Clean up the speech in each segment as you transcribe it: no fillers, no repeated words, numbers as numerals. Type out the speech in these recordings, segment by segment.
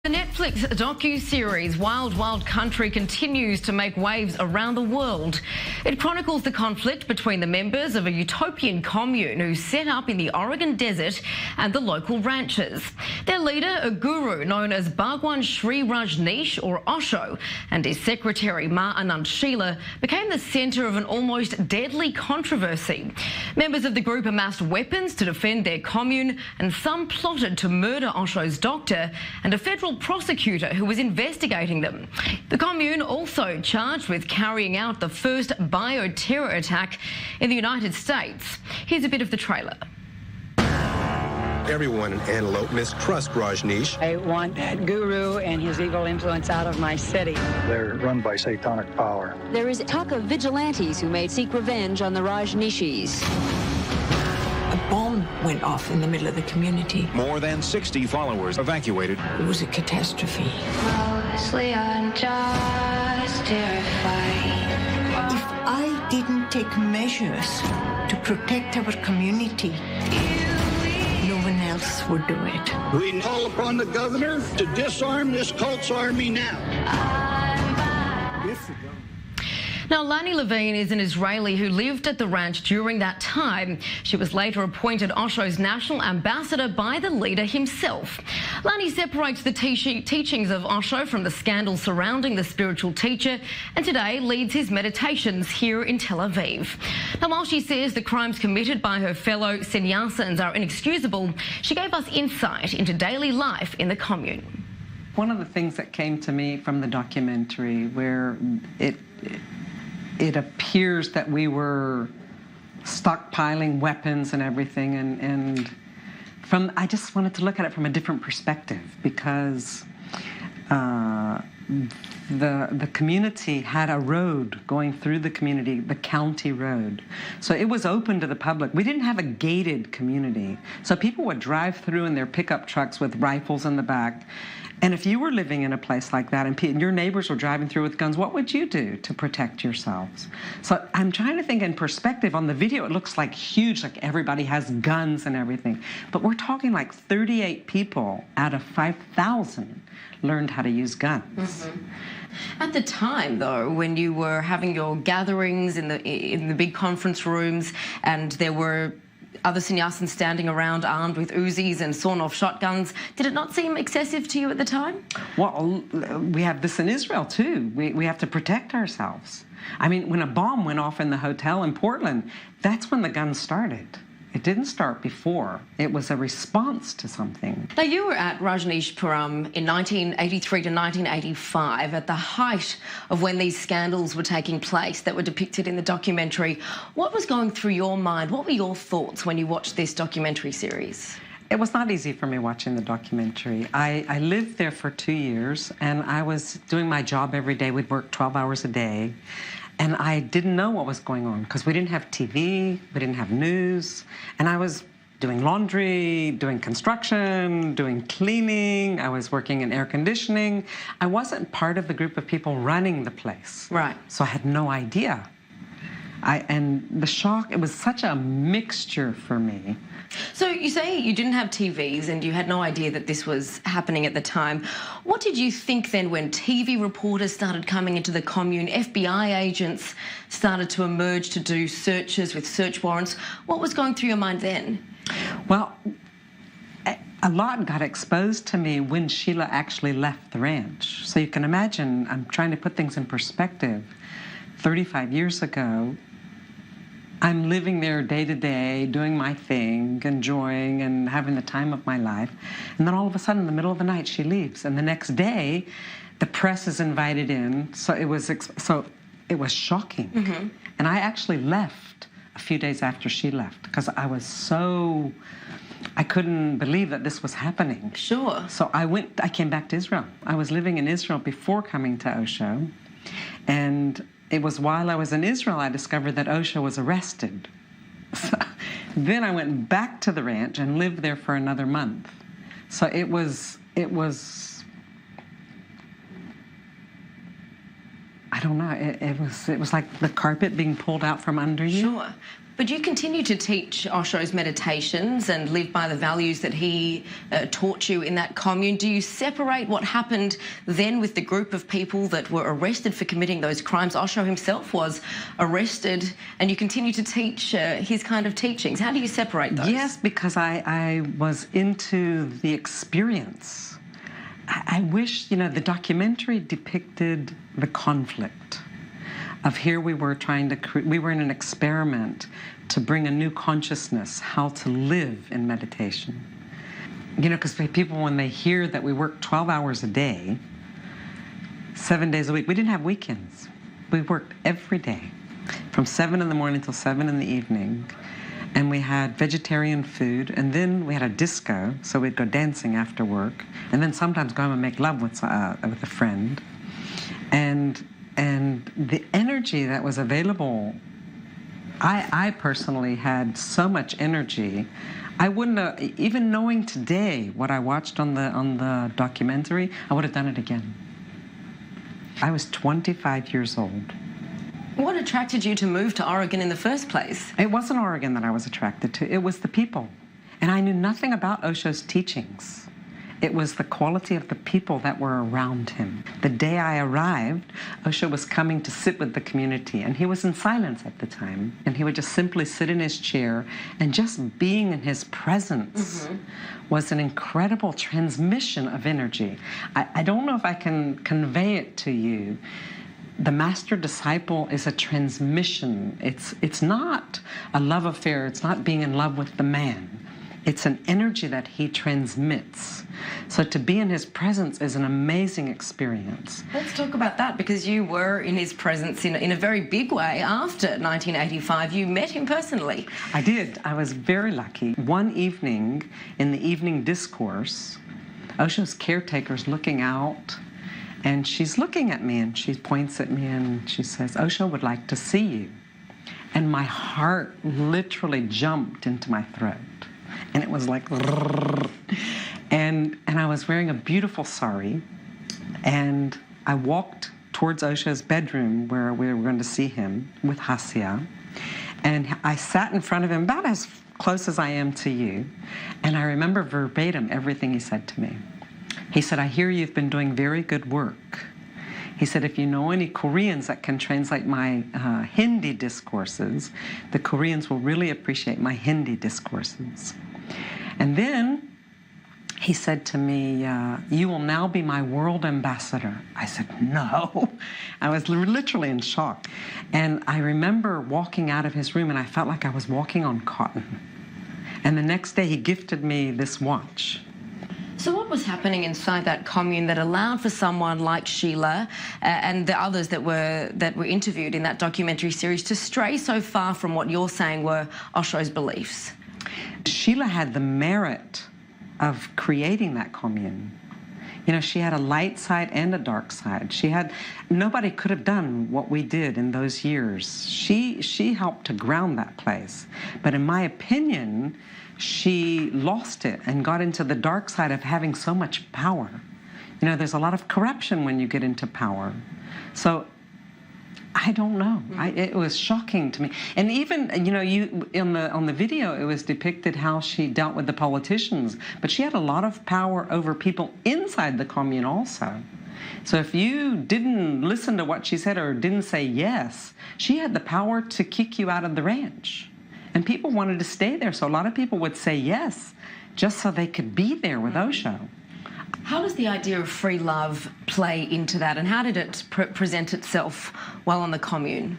The Netflix docu-series Wild Wild Country continues to make waves around the world. It chronicles the conflict between the members of a utopian commune who set up in the Oregon desert and the local ranchers. Their leader, a guru known as Bhagwan Sri Rajneesh or Osho, and his secretary Ma Anand Sheila became the centre of an almost deadly controversy. Members of the group amassed weapons to defend their commune, and some plotted to murder Osho's doctor and a federal prosecutor who was investigating them. The commune also charged with carrying out the first bioterror attack in the United States. Here's a bit of the trailer. Everyone in Antelope mistrust Rajneesh. I want that guru and his evil influence out of my city. They're run by satanic power. There is talk of vigilantes who may seek revenge on the Rajneeshis. A bomb went off in the middle of the community. More than 60 followers evacuated. It was a catastrophe. Mostly I'm just terrified. If I didn't take measures to protect our community, no one else would do it. We call upon the governor to disarm this cult's army now. Now, Lani Levine is an Israeli who lived at the ranch during that time. She was later appointed Osho's national ambassador by the leader himself. Lani separates the teachings of Osho from the scandal surrounding the spiritual teacher, and today leads his meditations here in Tel Aviv. Now, while she says the crimes committed by her fellow sannyasins are inexcusable, she gave us insight into daily life in the commune. One of the things that came to me from the documentary, where it appears that we were stockpiling weapons and everything, and I just wanted to look at it from a different perspective, because the community had a road going through the community, the county road. So it was open to the public. We didn't have a gated community. So people would drive through in their pickup trucks with rifles in the back. And if you were living in a place like that and your neighbors were driving through with guns, what would you do to protect yourselves? So I'm trying to think in perspective. On the video, it looks like huge, like everybody has guns and everything. But we're talking like 38 people out of 5,000 learned how to use guns. Mm-hmm. At the time, though, when you were having your gatherings in the big conference rooms, and there were other sannyasins standing around armed with Uzis and sawn-off shotguns, did it not seem excessive to you at the time? Well, we have this in Israel, too. We have to protect ourselves. I mean, when a bomb went off in the hotel in Portland, that's when the guns started. It didn't start before. It was a response to something. Now, you were at Rajneeshpuram in 1983 to 1985, at the height of when these scandals were taking place that were depicted in the documentary. What was going through your mind? What were your thoughts when you watched this documentary series? It was not easy for me watching the documentary. I lived there for 2 years, and I was doing my job every day. We'd work 12 hours a day. And I didn't know what was going on, because we didn't have TV, we didn't have news, and I was doing laundry, doing construction, doing cleaning, I was working in air conditioning. I wasn't part of the group of people running the place. Right. So I had no idea. And the shock, it was such a mixture for me. So you say you didn't have TVs and you had no idea that this was happening at the time. What did you think then when TV reporters started coming into the commune, FBI agents started to emerge to do searches with search warrants? What was going through your mind then? Well, a lot got exposed to me when Sheila actually left the ranch. So you can imagine, I'm trying to put things in perspective. 35 years ago, I'm living there day to day, doing my thing, enjoying and having the time of my life. And then all of a sudden, in the middle of the night, she leaves. And the next day, the press is invited in. So it was shocking. Mm-hmm. And I actually left a few days after she left, because I couldn't believe that this was happening. Sure. So I came back to Israel. I was living in Israel before coming to Osho. And it was while I was in Israel I discovered that Osho was arrested. So then I went back to the ranch and lived there for another month. So it was I don't know, it was like the carpet being pulled out from under you. Sure. But you continue to teach Osho's meditations and live by the values that he taught you in that commune. Do you separate what happened then with the group of people that were arrested for committing those crimes? Osho himself was arrested, and you continue to teach his kind of teachings. How do you separate those? Yes, because I was into the experience. I wish, the documentary depicted the conflict of here we were we were in an experiment to bring a new consciousness, how to live in meditation. Because people, when they hear that we work 12 hours a day, 7 days a week, we didn't have weekends. We worked every day from 7 in the morning till 7 in the evening. And we had vegetarian food, and then we had a disco, so we'd go dancing after work, and then sometimes go home and make love with a friend. And the energy that was available, I personally had so much energy. I wouldn't have, even knowing today what I watched on the documentary, I would have done it again. I was 25 years old. What attracted you to move to Oregon in the first place? It wasn't Oregon that I was attracted to. It was the people. And I knew nothing about Osho's teachings. It was the quality of the people that were around him. The day I arrived, Osho was coming to sit with the community, and he was in silence at the time. And he would just simply sit in his chair, and just being in his presence was an incredible transmission of energy. I don't know if I can convey it to you. The master-disciple is a transmission. It's not a love affair. It's not being in love with the man. It's an energy that he transmits. So to be in his presence is an amazing experience. Let's talk about that, because you were in his presence in a very big way after 1985. You met him personally. I did. I was very lucky. One evening, in the evening discourse, Osho's caretaker's looking out, and she's looking at me, and she points at me, and she says, "Osho would like to see you." And my heart literally jumped into my throat. And it was like, and I was wearing a beautiful sari, and I walked towards Osho's bedroom where we were going to see him with Hasya, and I sat in front of him about as close as I am to you, and I remember verbatim everything he said to me. He said, "I hear you've been doing very good work." He said, "If you know any Koreans that can translate my Hindi discourses, the Koreans will really appreciate my Hindi discourses." And then he said to me, "You will now be my world ambassador." I said, "No." I was literally in shock. And I remember walking out of his room, and I felt like I was walking on cotton. And the next day he gifted me this watch. So what was happening inside that commune that allowed for someone like Sheila and the others that were interviewed in that documentary series to stray so far from what you're saying were Osho's beliefs? Sheila had the merit of creating that commune. She had a light side and a dark side. Nobody could have done what we did in those years. She helped to ground that place. But in my opinion, she lost it and got into the dark side of having so much power. There's a lot of corruption when you get into power. So I don't know. It was shocking to me. And even, on the video, it was depicted how she dealt with the politicians. But she had a lot of power over people inside the commune also. So if you didn't listen to what she said or didn't say yes, she had the power to kick you out of the ranch. And people wanted to stay there, so a lot of people would say yes, just so they could be there with Osho. How does the idea of free love play into that, and how did it present itself while on the commune?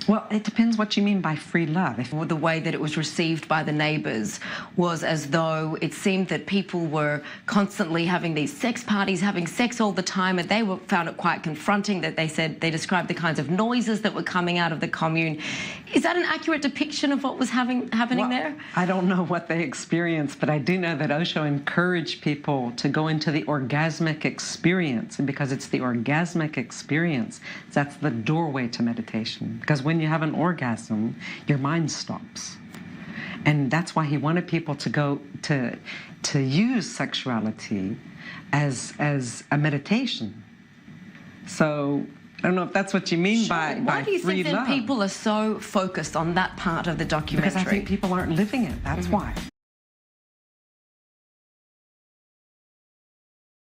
Well, it depends what you mean by free love. The way that it was received by the neighbours was as though it seemed that people were constantly having these sex parties, having sex all the time, and they found it quite confronting. That they described the kinds of noises that were coming out of the commune. Is that an accurate depiction of what was happening there? I don't know what they experienced, but I do know that Osho encouraged people to go into the orgasmic experience, and because it's the orgasmic experience that's the doorway to meditation. Because when you have an orgasm, your mind stops. And that's why he wanted people to go to use sexuality as a meditation. So I don't know if that's what you mean by Why do you free think that love. people are so focused on that part of the documentary? Because I think people aren't living it. That's why.